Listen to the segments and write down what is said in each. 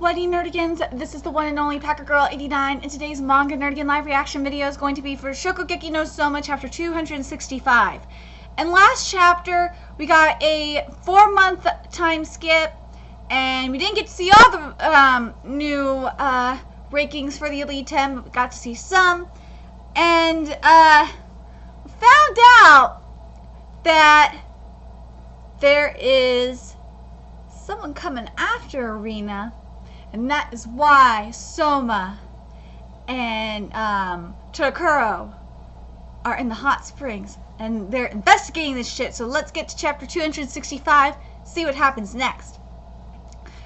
Whatty Nerdigans, this is the one and only Packer Girl 89, and today's Manga Nerdigan live reaction video is going to be for Shokugeki no Soma chapter 265. And last chapter, we got a 4-month time skip, and we didn't get to see all the new rankings for the Elite 10, but we got to see some, and found out that there is someone coming after Arena. And that is why Soma and Todokuro are in the hot springs. And they're investigating this shit. So let's get to chapter 265, see what happens next.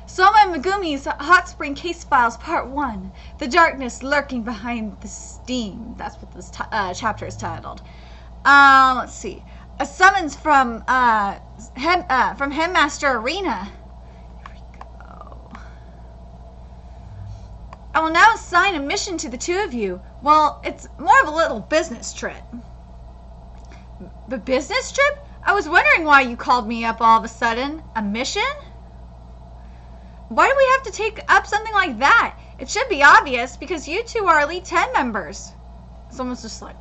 Soma and Megumi's Hot Spring Case Files Part 1. The Darkness Lurking Behind the Steam. That's what this chapter is titled. Let's see. A summons from Headmaster Arena. I will now assign a mission to the two of you. Well, it's more of a little business trip. The business trip? I was wondering why you called me up all of a sudden. A mission? Why do we have to take up something like that? It should be obvious because you two are Elite 10 members. Someone's just like...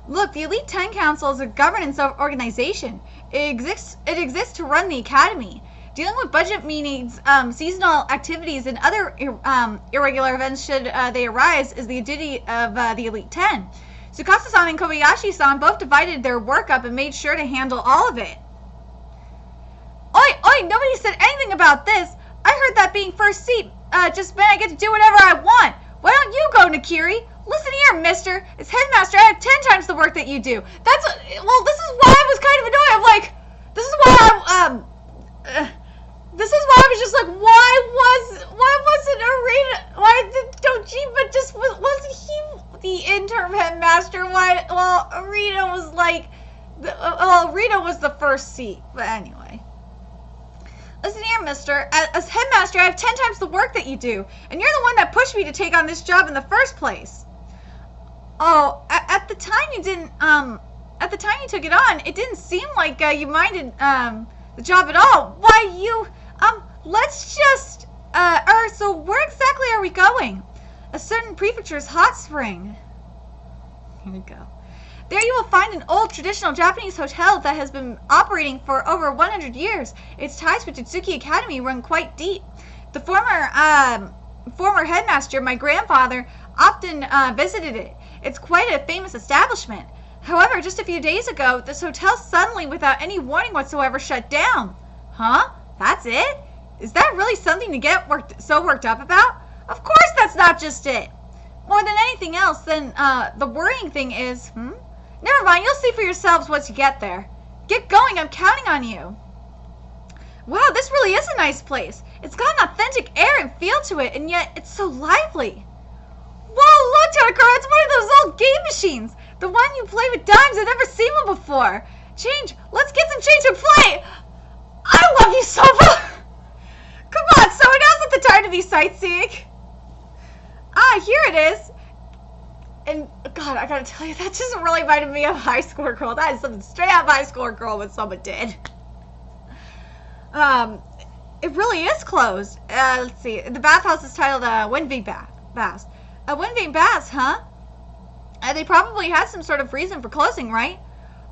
Look, the Elite 10 Council is a governance organization. It exists to run the academy. Dealing with budget meetings, seasonal activities, and other irregular events should they arise is the duty of the Elite 10. Tsukasa-san and Kobayashi-san both divided their work up and made sure to handle all of it. Oi, nobody said anything about this. I heard that being first seat just meant I get to do whatever I want. Why don't you go, Nakiri? Listen here, mister. As headmaster, I have 10 times the work that you do. Well, this is why I was kind of annoyed. I'm like, this is why this is why I was just like, why wasn't Arena, why did Dojima just, wasn't he the interim headmaster? Well, Arena was like, Arena was the first seat, but anyway. Listen here, mister, as headmaster, I have 10 times the work that you do, and you're the one that pushed me to take on this job in the first place. Oh, at the time you didn't, at the time you took it on, it didn't seem like you minded, the job at all. Why, you... let's just, so where exactly are we going? A certain prefecture's hot spring. Here we go. There you will find an old traditional Japanese hotel that has been operating for over 100 years. Its ties with Totsuki Academy run quite deep. The former headmaster, my grandfather, often visited it. It's quite a famous establishment. However, just a few days ago, this hotel suddenly, without any warning whatsoever, shut down. Huh? That's it? Is that really something to get so worked up about? Of course that's not just it. More than anything else, then the worrying thing is, Never mind, you'll see for yourselves once you get there. Get going, I'm counting on you. Wow, this really is a nice place. It's got an authentic air and feel to it, and yet it's so lively. Whoa, look, Todokuro, it's one of those old game machines. The one you play with dimes. I've never seen one before. Change. Let's get some change and play. I love you, Soma. Come on, Soma, now's not the time to be sightseeing. Ah, here it is. And, God, I gotta tell you, that just really reminded me of High School Girl. That is something straight out of High School Girl what Soma did. It really is closed. Let's see. The bathhouse is titled, Wind Vane Baths. Wind Vane Baths, huh? They probably had some sort of reason for closing, right?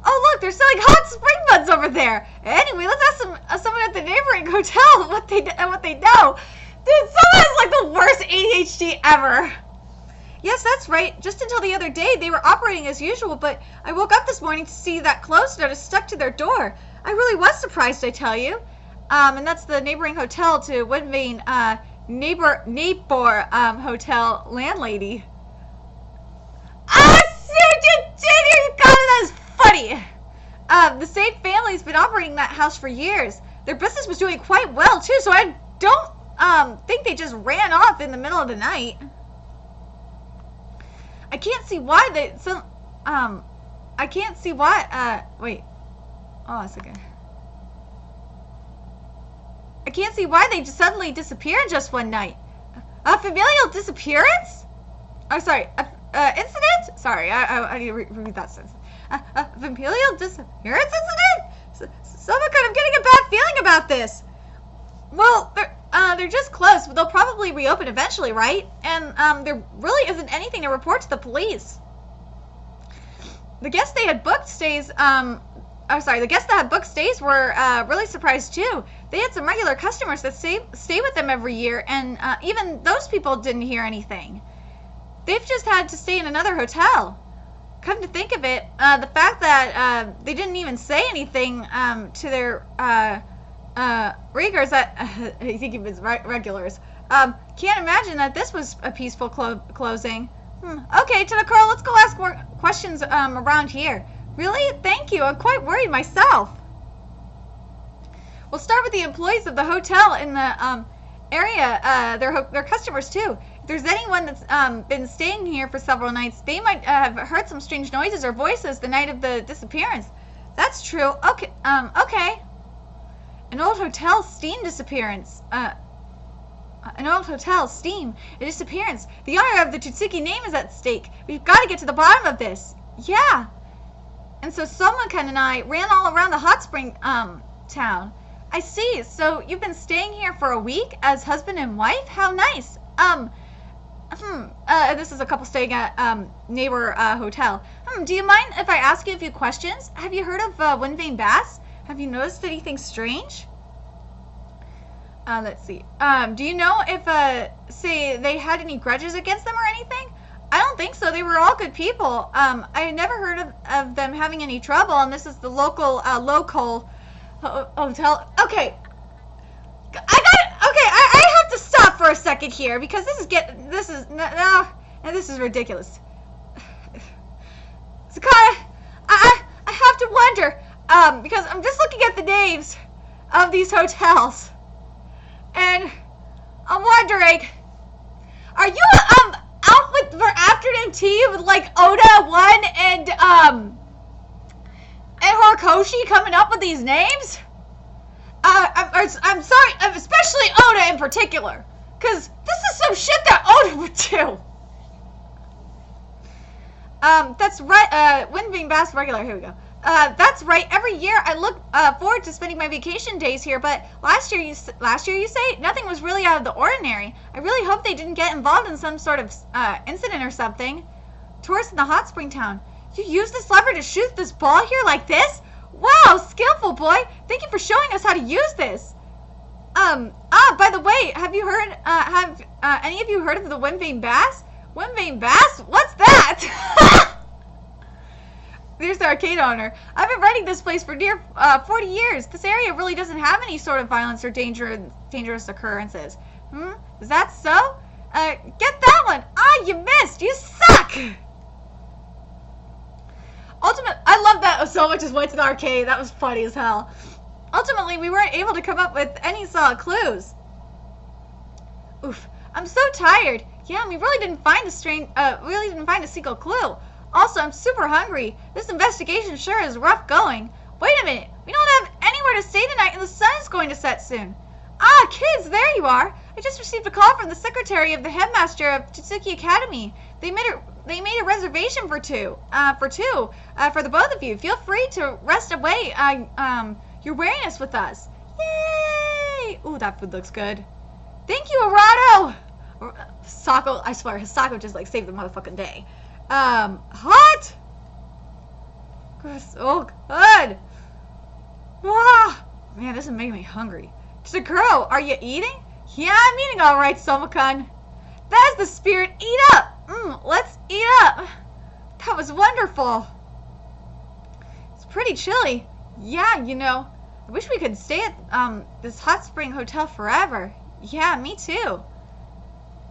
Oh, look, they're selling hot spring buds over there. Anyway, let's ask someone at the neighboring hotel what they know. Dude, Soma is like the worst ADHD ever. Yes, that's right. Just until the other day, they were operating as usual, but I woke up this morning to see that closed notice stuck to their door. I really was surprised, I tell you. And that's the neighboring hotel to Wind Vane, neighbor hotel landlady. Ah, you got it. That is funny. The same family's been operating that house for years. Their business was doing quite well too, so I don't think they just ran off in the middle of the night. I can't see why I can't see why. Wait. Oh, a second. I can't see why they just suddenly disappeared just one night. A familial disappearance? Oh, sorry. Incident? Sorry, I need to read that sentence. A familial disappearance incident? Soma, I'm getting a bad feeling about this. Well, they're just closed, but they'll probably reopen eventually, right? And there really isn't anything to report to the police. The guests they had booked stays, the guests that had booked stays were really surprised too. They had some regular customers that stay with them every year, and even those people didn't hear anything. They've just had to stay in another hotel. Come to think of it, the fact that they didn't even say anything to their regulars, I think it was regulars, can't imagine that this was a peaceful closing. Okay, Tadakuro, let's go ask more questions around here. Really? Thank you. I'm quite worried myself. We'll start with the employees of the hotel in the area, their customers too. If there's anyone that's been staying here for several nights, they might have heard some strange noises or voices the night of the disappearance. That's true. Okay. Okay. An old hotel steam disappearance. An old hotel steam. A disappearance. The honor of the Tutsuki name is at stake. We've got to get to the bottom of this. Yeah. And so Soma-kun and I ran all around the hot spring town. I see. So you've been staying here for a week as husband and wife? How nice. This is a couple staying at neighbor hotel. Do you mind if I ask you a few questions? Have you heard of wind vane bass? Have you noticed anything strange? Let's see. Do you know if say they had any grudges against them or anything? I don't think so. They were all good people. I never heard of them having any trouble, and this is the local hotel. Okay. I have to stop for a second here because this is ridiculous. Sakata, I have to wonder because I'm just looking at the names of these hotels, and I'm wondering, are you out for afternoon tea with like Oda 1 and Horikoshi coming up with these names? I'm sorry, especially Oda in particular, because this is some shit that Oda would do. That's right, Wind Vane Bass regular, here we go. That's right, every year I look forward to spending my vacation days here, but last year you say? Nothing was really out of the ordinary. I really hope they didn't get involved in some sort of incident or something. Tourists in the hot spring town. You used this lever to shoot this ball here like this? Wow, skillful boy! Thank you for showing us how to use this. By the way, have you heard? Have any of you heard of the Wind Vane Bass? Wind Vane Bass? What's that? There's the arcade owner. I've been running this place for near 40 years. This area really doesn't have any sort of violence or dangerous occurrences. Is that so? Get that one. You missed. You suck. I love that Soma just went to the arcade. That was funny as hell. Ultimately, we weren't able to come up with any solid clues. Oof. I'm so tired. Yeah, we really didn't find a single clue. Also, I'm super hungry. This investigation sure is rough going. Wait a minute. We don't have anywhere to stay tonight and the sun is going to set soon. Kids, there you are. I just received a call from the secretary of the headmaster of Tutsuki Academy. They made a reservation for two for the both of you. Feel free to rest away your weariness with us. Yay! Ooh, that food looks good. Thank you, Arado! Sako, I swear, Sako just like saved the motherfucking day. Hot! So good! Wow! Man, this is making me hungry. Sakuro, are you eating? Yeah, I'm eating alright, Soma-kun. That's the spirit. Eat up! Let's eat up! That was wonderful. It's pretty chilly. Yeah, you know, I wish we could stay at this hot spring hotel forever. Yeah, me too.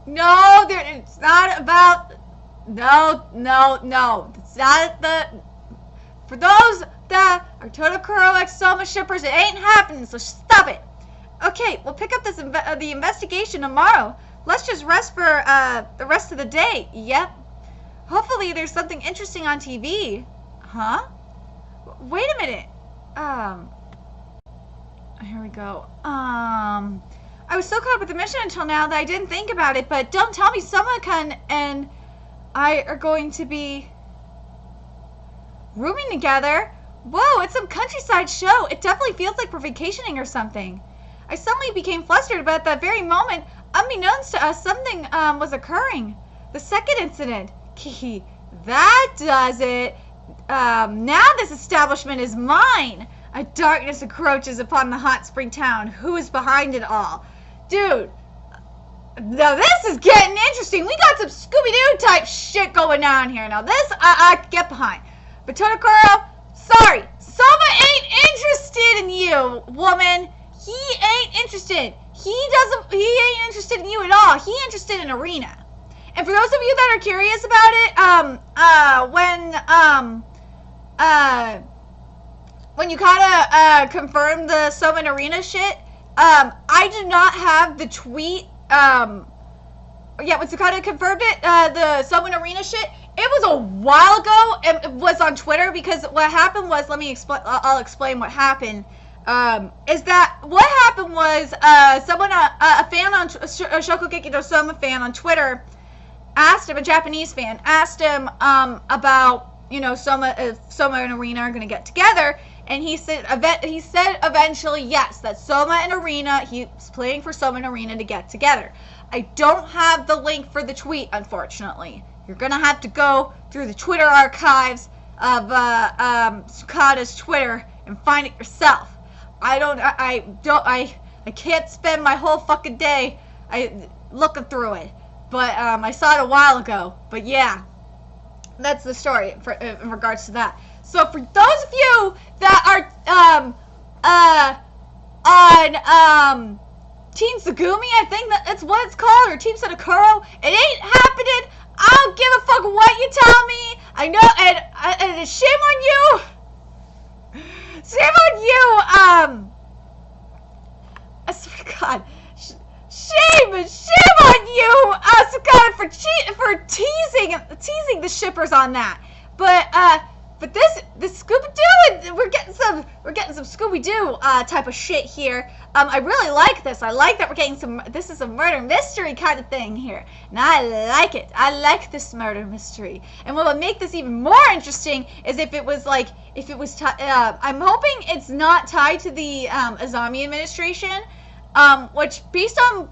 No, it's not about... No. It's not for those that are Todokuro X Soma shippers, it ain't happening, so stop it. Okay, we'll pick up the investigation tomorrow. Let's just rest for the rest of the day. Yep. Hopefully there's something interesting on TV. Huh? Wait a minute. Here we go. I was so caught up with the mission until now that I didn't think about it, but don't tell me Soma-kun and I are going to be rooming together. Whoa, it's some countryside show. It definitely feels like we're vacationing or something. I suddenly became flustered, but at that very moment, unbeknownst to us, something was occurring. The second incident. Kiki, that does it. Now this establishment is mine. A darkness encroaches upon the hot spring town. Who is behind it all? Dude, now this is getting interesting. We got some Scooby-Doo type shit going on here. Now this, I can get behind. But Todokuro, sorry. Soma ain't interested in you, woman. He ain't interested. He ain't interested in you at all. He interested in Arena. And for those of you that are curious about it, when you kinda confirmed the Soma and Arena shit, I did not have the tweet. When Sukata confirmed it, the Soma and Arena shit, it was a while ago, and it was on Twitter, because what happened was, I'll explain what happened. Is that what happened was, someone, a fan on, a Shokugeki no Soma fan on Twitter, asked him, a Japanese fan, asked him, about, Soma and Arena are gonna get together, and he said eventually yes, that Soma and Arena, he's planning for Soma and Arena to get together. I don't have the link for the tweet, unfortunately. You're gonna have to go through the Twitter archives of Sukata's Twitter and find it yourself. I can't spend my whole fucking day looking through it. But I saw it a while ago. But yeah, that's the story in regards to that. So for those of you that are on Team Tsugumi, I think that's what it's called, or Team Sadokuro, it ain't happening. I don't give a fuck what you tell me. I know, and shame on you. Shame on you. I swear to God, shame on you, Sukata, for teasing the shippers on that. But this Scooby-Doo, we're getting some Scooby-Doo type of shit here. I really like this. I like that we're getting this is a murder mystery kind of thing here. And I like it. I like this murder mystery. And what would make this even more interesting is if it was I'm hoping it's not tied to the Azami administration, which based on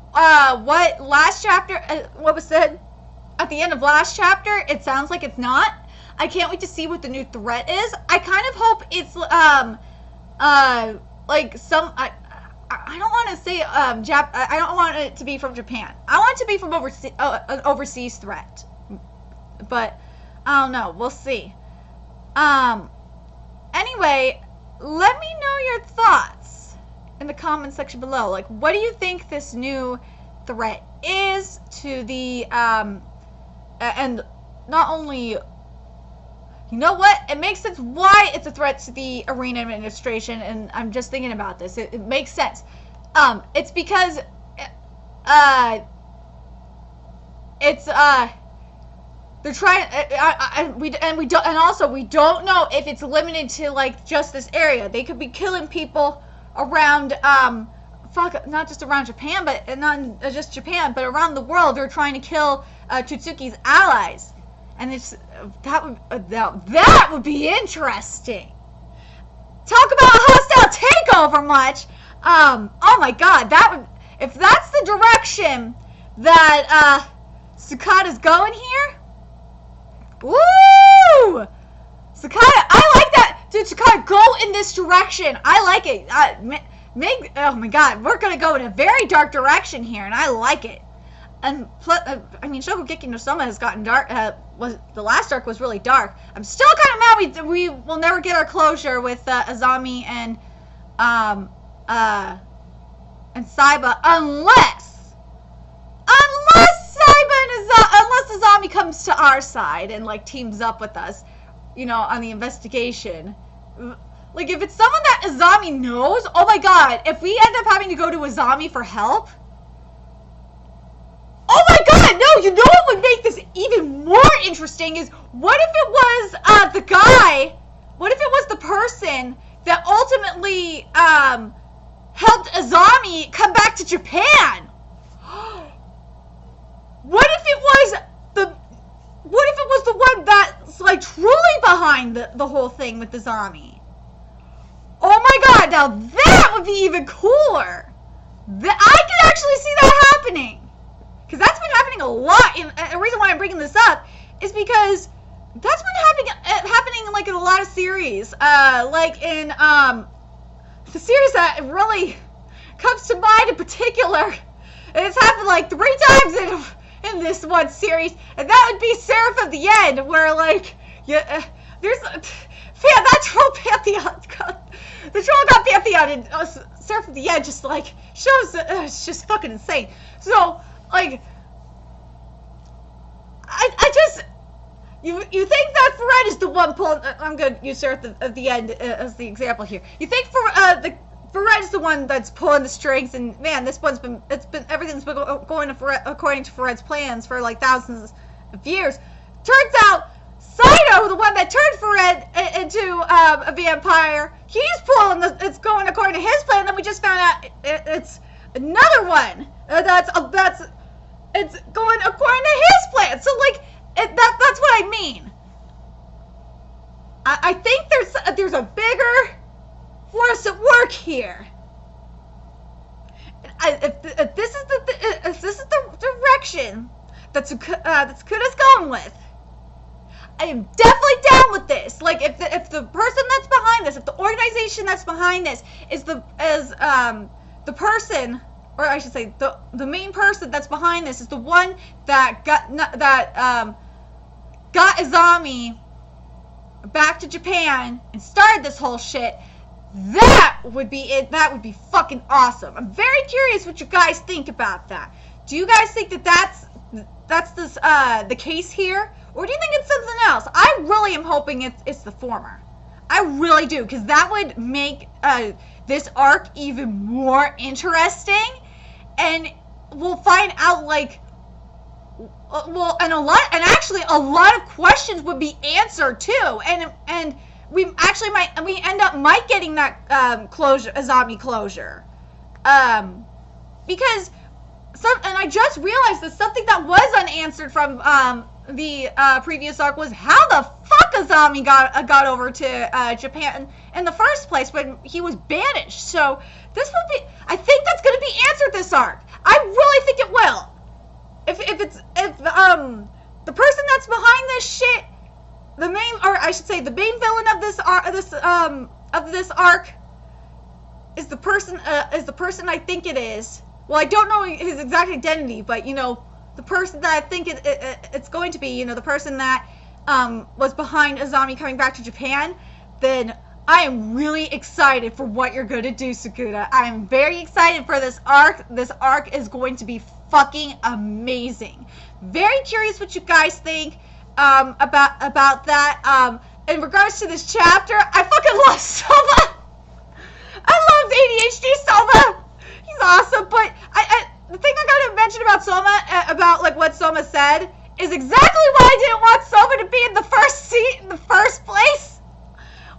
what last chapter, what was said at the end of last chapter, it sounds like it's not. I can't wait to see what the new threat is. I kind of hope it's I don't want to say I don't want it to be from Japan. I want it to be from an overseas threat. But I don't know. We'll see. Anyway, let me know your thoughts in the comment section below. Like, what do you think this new threat is to the and not only, you know what? It makes sense why it's a threat to the Arena administration, and I'm just thinking about this. It makes sense. It's because they're trying, we don't know if it's limited to like just this area. They could be killing people around, not just around Japan, but not just Japan, but around the world. They're trying to kill Chutsuki's allies. And that would be interesting. Talk about a hostile takeover much. Oh my God, if that's the direction that Sukata's going here. Woo! Sukata, I like that. Dude, Sukata, go in this direction. I like it. Oh my God, we're gonna go in a very dark direction here, and I like it. And Shokugeki no Soma has gotten dark. The last arc was really dark. I'm still kind of mad we will never get our closure with Azami and Saiba unless Azami comes to our side and like teams up with us, on the investigation. Like if it's someone that Azami knows, oh my God, if we end up having to go to Azami for help. Oh my God, no, you know what would make this even more interesting is, what if it was the guy, what if it was the person that ultimately helped Azami come back to Japan? What if it was the one that's like truly behind the whole thing with Azami? Oh my God, now that would be even cooler. I can actually see that happening. Because that's been happening a lot. And the reason why I'm bringing this up is because that's been happening like in a lot of series. Like in the series that really comes to mind in particular. It's happened like 3 times in this one series, and that would be Seraph of the End, where like that troll pantheon, the troll god pantheon, and Seraph of the End just like shows it's just fucking insane. So like I just you think that Fred is the one pulling? I'm gonna use Seraph of the End as the example here. You think Fred's the one that's pulling the strings, and man, everything's been going according to Fred's plans for like thousands of years. Turns out, Saito, the one that turned Fred into a vampire, it's going according to his plan. Then we just found out it's another one it's going according to his plan. So like that's what I mean. I think there's a bigger force at work here. If this is the direction that Sakura's going with, I am definitely down with this. Like if the person that's behind this, if the organization that's behind this is the person, or I should say the main person that's behind this is the one that got Izami back to Japan and started this whole shit. That would be it. That would be fucking awesome. I'm very curious what you guys think about that. Do you guys think that that's the case here, or do you think it's something else? I really am hoping it's the former. I really do, because that would make this arc even more interesting, and we'll find out like actually a lot of questions would be answered too, and we actually might getting that Izami closure, because and I just realized that something that was unanswered from the previous arc was how the fuck Izami got over to Japan in the first place when he was banished. So I think that's going to be answered this arc. I really think it will. If the person that's behind this shit, the main villain of this arc is the person I think it is. Well, I don't know his exact identity, but the person that I think it's going to be, the person that was behind Izami coming back to Japan, then I am really excited for what you're going to do, Sakura. I am very excited for this arc. This arc is going to be fucking amazing. Very curious what you guys think about that. In regards to this chapter, I fucking love Soma. I love ADHD Soma. He's awesome. But the thing I gotta mention about Soma, about like what Soma said, is exactly why I didn't want Soma to be in the first seat in the first place.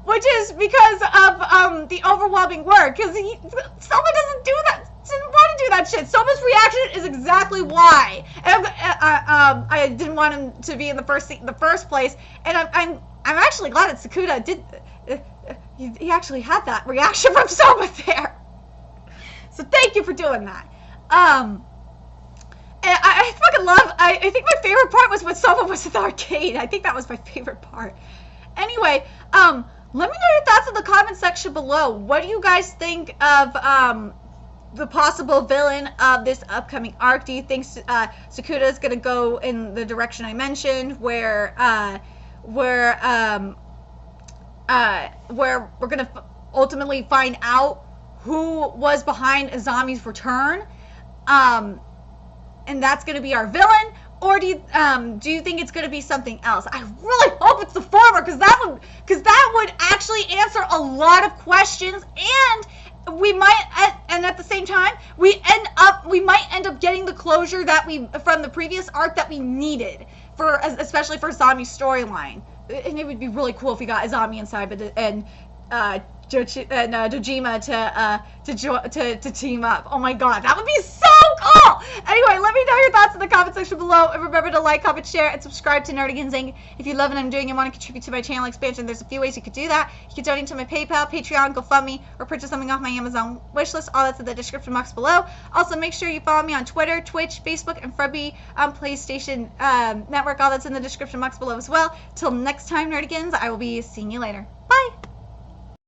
Which is because of the overwhelming work. Because Soma doesn't do that. Didn't want to do that shit. Soma's reaction is exactly why. And I didn't want him to be in the first seat in the first place. And I'm actually glad that Sakura did. He actually had that reaction from Soma there. So thank you for doing that. And I fucking love. I think my favorite part was when Soma was at the arcade. I think that was my favorite part. Anyway, let me know your thoughts in the comment section below. What do you guys think of the possible villain of this upcoming arc? Do you think Sakura is gonna go in the direction I mentioned, where we're gonna ultimately find out who was behind Izami's return, and that's gonna be our villain? Or do you think it's going to be something else? I really hope it's the former, because that would actually answer a lot of questions, and we might, and at the same time, we might end up getting the closure from the previous arc that we needed especially for Izami's storyline. And it would be really cool if we got Izami inside, and Dojima to team up. Oh my god, that would be so cool! Anyway, let me know your thoughts in the comment section below, and remember to like, comment, share, and subscribe to Nerdigans Inc. If you love what I'm doing and want to contribute to my channel expansion, there's a few ways you could do that. You can donate to my PayPal, Patreon, GoFundMe, or purchase something off my Amazon wishlist. All that's in the description box below. Also, make sure you follow me on Twitter, Twitch, Facebook, and Furby on PlayStation Network. All that's in the description box below as well. Till next time, Nerdigans, I will be seeing you later.